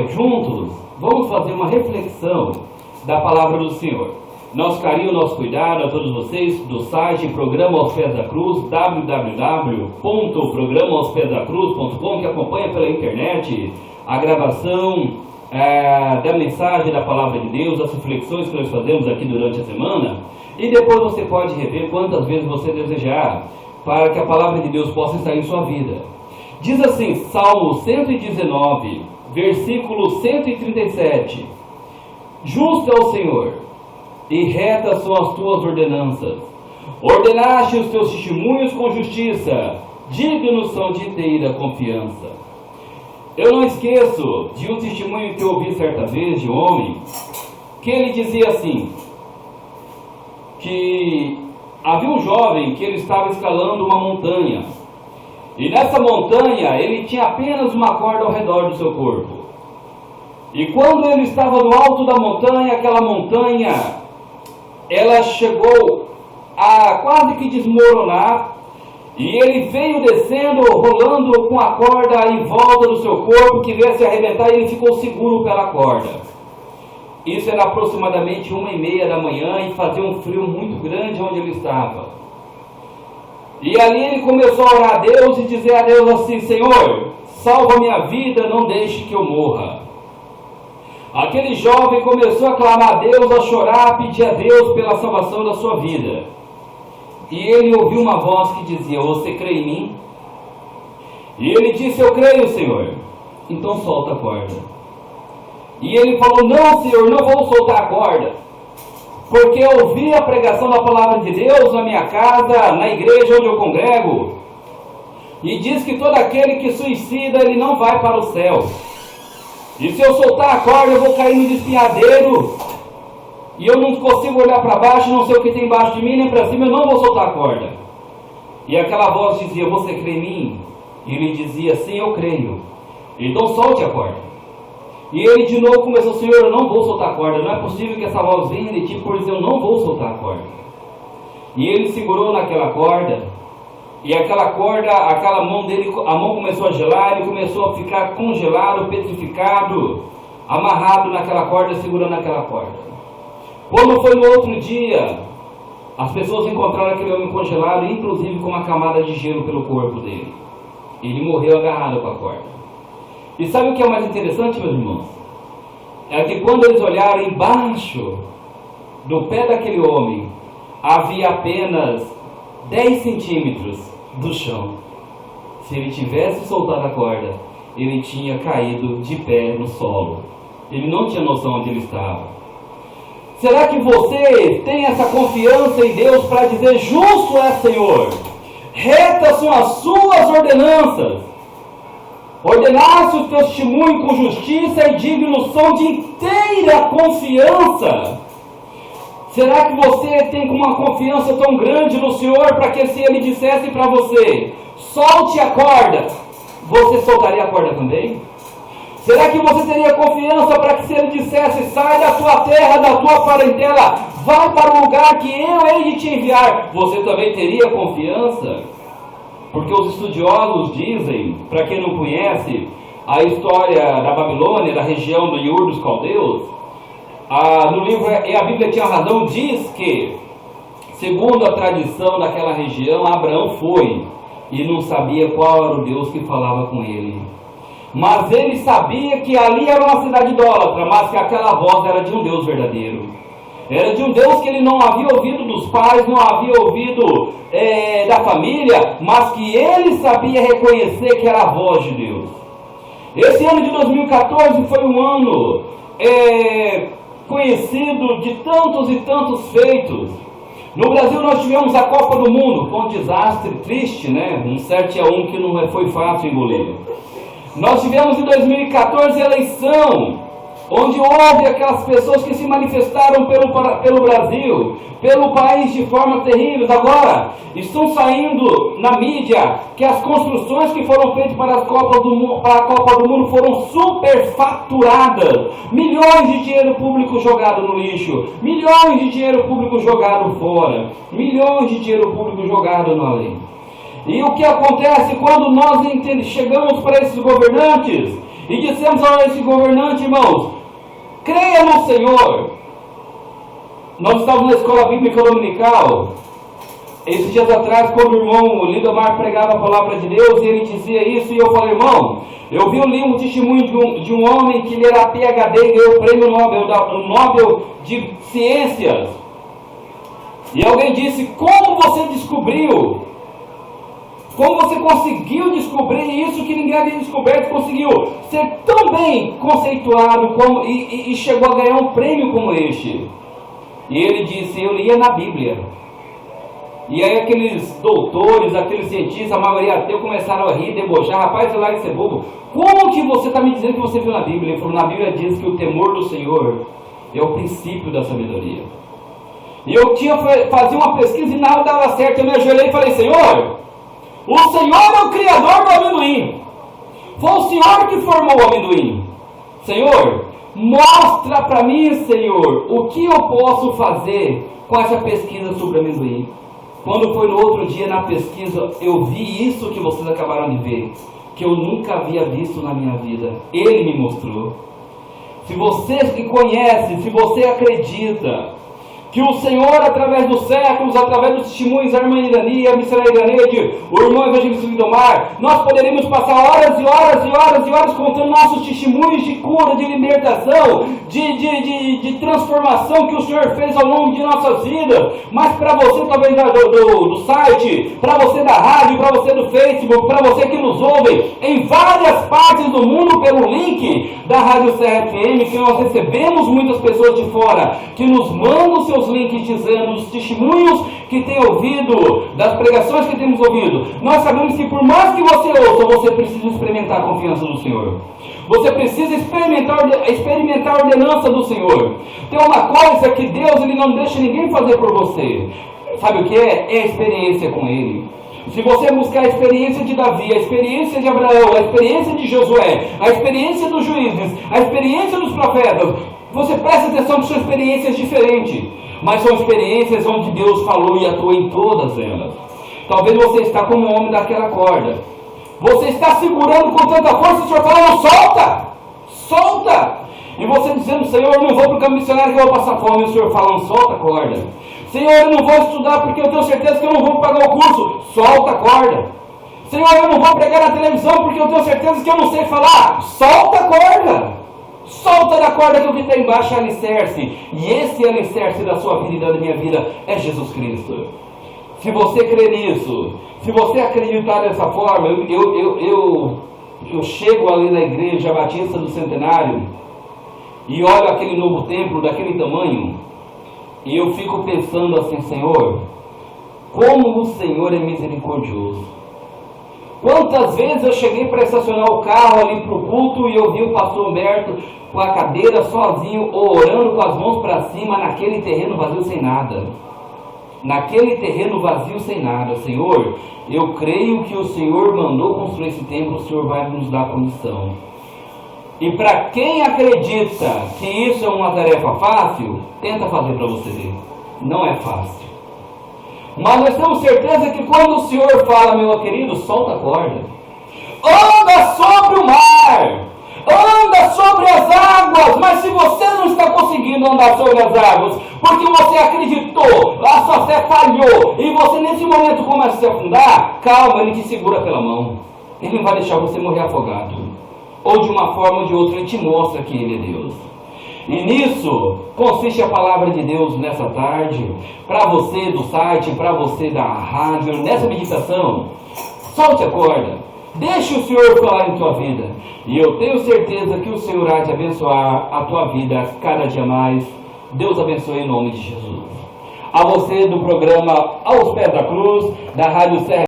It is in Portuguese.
juntos, vamos fazer uma reflexão da palavra do Senhor. Nosso carinho, nosso cuidado a todos vocês do site Programa aos Pés da Cruz, www.programaospedaCruz.com, que acompanha pela internet a gravação da mensagem da palavra de Deus, as reflexões que nós fazemos aqui durante a semana, e depois você pode rever quantas vezes você desejar, para que a palavra de Deus possa estar em sua vida. Diz assim, Salmo 119, versículo 137: Justo é o Senhor, e retas são as tuas ordenanças. Ordenaste os teus testemunhos com justiça, dignos são de inteira confiança. Eu não esqueço de um testemunho que eu ouvi certa vez de um homem, que ele dizia assim, que havia um jovem que ele estava escalando uma montanha, e nessa montanha ele tinha apenas uma corda ao redor do seu corpo. E quando ele estava no alto da montanha, aquela montanha, ela chegou a quase que desmoronar, e ele veio descendo, rolando com a corda em volta do seu corpo, que veio se arrebentar, e ele ficou seguro pela corda. Isso era aproximadamente 1h30 da manhã, e fazia um frio muito grande onde ele estava. E ali ele começou a orar a Deus e dizer a Deus assim: Senhor, salva minha vida, não deixe que eu morra. Aquele jovem começou a clamar a Deus, a chorar, a pedir a Deus pela salvação da sua vida. E ele ouviu uma voz que dizia: você crê em mim? E ele disse: eu creio, Senhor. Então solta a corda. E ele falou: não, Senhor, não vou soltar a corda, porque eu ouvi a pregação da palavra de Deus na minha casa, na igreja onde eu congrego, e diz que todo aquele que suicida, ele não vai para o céu. E se eu soltar a corda, eu vou cair no despenhadeiro, e eu não consigo olhar para baixo, não sei o que tem embaixo de mim, nem para cima, eu não vou soltar a corda. E aquela voz dizia: você crê em mim? E ele dizia: sim, eu creio. Então solte a corda. E ele de novo começou: Senhor, eu não vou soltar a corda, não é possível que essa voz venha de ti, por isso eu não vou soltar a corda. E ele segurou naquela corda, e aquela corda, aquela mão dele, a mão começou a gelar, ele começou a ficar congelado, petrificado, amarrado naquela corda, segurando aquela corda. Quando foi no outro dia, as pessoas encontraram aquele homem congelado, inclusive com uma camada de gelo pelo corpo dele. Ele morreu agarrado com a corda. E sabe o que é mais interessante, meus irmãos? É que quando eles olharam embaixo do pé daquele homem, havia apenas 10 centímetros do chão. Se ele tivesse soltado a corda, ele tinha caído de pé no solo. Ele não tinha noção onde ele estava. Será que você tem essa confiança em Deus para dizer: justo é, Senhor, retas são as suas ordenanças, ordenaste os teus testemunhos com justiça e dignos são de inteira confiança? Será que você tem uma confiança tão grande no Senhor para que se Ele dissesse para você: solte a corda, você soltaria a corda também? Será que você teria confiança para que se Ele dissesse: sai da tua terra, da tua parentela, vai para o lugar que eu hei de te enviar, você também teria confiança? Porque os estudiosos dizem, para quem não conhece a história da Babilônia, da região do Ur dos Caldeus, no livro E a Bíblia Tinha Razão, diz que, segundo a tradição daquela região, Abraão foi e não sabia qual era o Deus que falava com ele. Mas ele sabia que ali era uma cidade idólatra, mas que aquela voz era de um Deus verdadeiro. Era de um Deus que ele não havia ouvido dos pais, não havia ouvido da família, mas que ele sabia reconhecer que era a voz de Deus. Esse ano de 2014 foi um ano conhecido de tantos e tantos feitos. No Brasil nós tivemos a Copa do Mundo, com um desastre triste, né? Um 7-1 que não foi fácil engolir. Nós tivemos em 2014 a eleição, onde houve aquelas pessoas que se manifestaram pelo Brasil, pelo país de forma terrível. Agora estão saindo na mídia que as construções que foram feitas para a Copa do Mundo foram superfaturadas. Milhões de dinheiro público jogado no lixo, milhões de dinheiro público jogado fora, milhões de dinheiro público jogado no além. E o que acontece quando nós chegamos para esses governantes e dissemos a esse governante, irmãos, creia no Senhor. Nós estávamos na escola bíblica dominical, esses dias atrás, quando o irmão Lindomar pregava a palavra de Deus, e ele dizia isso, e eu falei, irmão, eu li um testemunho de um homem que ele era PhD e ganhou o prêmio Nobel de Ciências. E alguém disse, como você descobriu? Como você conseguiu descobrir isso que ninguém havia descoberto, conseguiu ser tão bem conceituado e chegou a ganhar um prêmio como este? E ele disse, eu lia na Bíblia. E aí aqueles doutores, aqueles cientistas, a maioria ateu, começaram a rir, debochar. Rapaz, lá de ser bobo. Como que você está me dizendo que você viu na Bíblia? Ele falou, na Bíblia diz que o temor do Senhor é o princípio da sabedoria. E eu fazia uma pesquisa e nada dava certo. Eu me ajoelhei e falei, Senhor, o Senhor é o criador do amendoim. Foi o Senhor que formou o amendoim. Senhor, mostra para mim, Senhor, o que eu posso fazer com essa pesquisa sobre amendoim. Quando foi no outro dia na pesquisa, eu vi isso que vocês acabaram de ver, que eu nunca havia visto na minha vida. Ele me mostrou. Se você conhece, se você acredita que o Senhor, através dos séculos, através dos testemunhos da irmã Irani, a missionária Iraneide, o irmão evangelista Lindomar, nós poderíamos passar horas e horas e horas e horas contando nossos testemunhos de cura, de libertação, de transformação que o Senhor fez ao longo de nossas vidas. Mas para você talvez do site, para você da rádio, para você do Facebook, para você que nos ouve em várias partes do mundo pelo link da Rádio Serra FM, que nós recebemos muitas pessoas de fora que nos mandam seus links dizendo os testemunhos que tem ouvido, das pregações que temos ouvido. Nós sabemos que por mais que você ouça, você precisa experimentar a confiança do Senhor. Você precisa experimentar a ordenança do Senhor. Tem uma coisa que Deus ele não deixa ninguém fazer por você. Sabe o que é? É a experiência com Ele. Se você buscar a experiência de Davi, a experiência de Abraão, a experiência de Josué, a experiência dos juízes, a experiência dos profetas, você presta atenção que são experiências diferentes, mas são experiências onde Deus falou e atuou em todas elas. Talvez você está como o homem daquela corda. Você está segurando com tanta força, o Senhor falando, solta! Solta! E você dizendo, Senhor, eu não vou para o campo missionário que eu vou passar fome. E o Senhor falando, solta a corda. Senhor, eu não vou estudar porque eu tenho certeza que eu não vou pagar o curso. Solta a corda. Senhor, eu não vou pregar na televisão porque eu tenho certeza que eu não sei falar. Solta a corda. Solta da corda que o que está embaixo é alicerce. E esse alicerce da sua vida e da minha vida é Jesus Cristo. Se você crer nisso, se você acreditar dessa forma, eu chego ali na igreja Batista do Centenário e olho aquele novo templo daquele tamanho e eu fico pensando assim, Senhor, como o Senhor é misericordioso. Quantas vezes eu cheguei para estacionar o carro ali para o culto e eu vi o pastor Humberto com a cadeira sozinho, orando com as mãos para cima naquele terreno vazio sem nada. Naquele terreno vazio sem nada. Senhor, eu creio que o Senhor mandou construir esse templo, o Senhor vai nos dar condição. E para quem acredita que isso é uma tarefa fácil, tenta fazer para você ver. Não é fácil. Mas nós temos certeza que quando o Senhor fala, meu querido, solta a corda. Anda sobre o mar. Anda sobre as águas. Mas se você não está conseguindo andar sobre as águas, porque você acreditou, a sua fé falhou, e você nesse momento começa a se afundar, calma, Ele te segura pela mão. Ele não vai deixar você morrer afogado. Ou de uma forma ou de outra, Ele te mostra que Ele é Deus. E nisso consiste a palavra de Deus nessa tarde, para você do site, para você da rádio, nessa meditação. Solte a corda, deixe o Senhor falar em tua vida, e eu tenho certeza que o Senhor há de abençoar a tua vida cada dia mais. Deus abençoe em nome de Jesus. A você do programa Aos Pés da Cruz, da Rádio Serra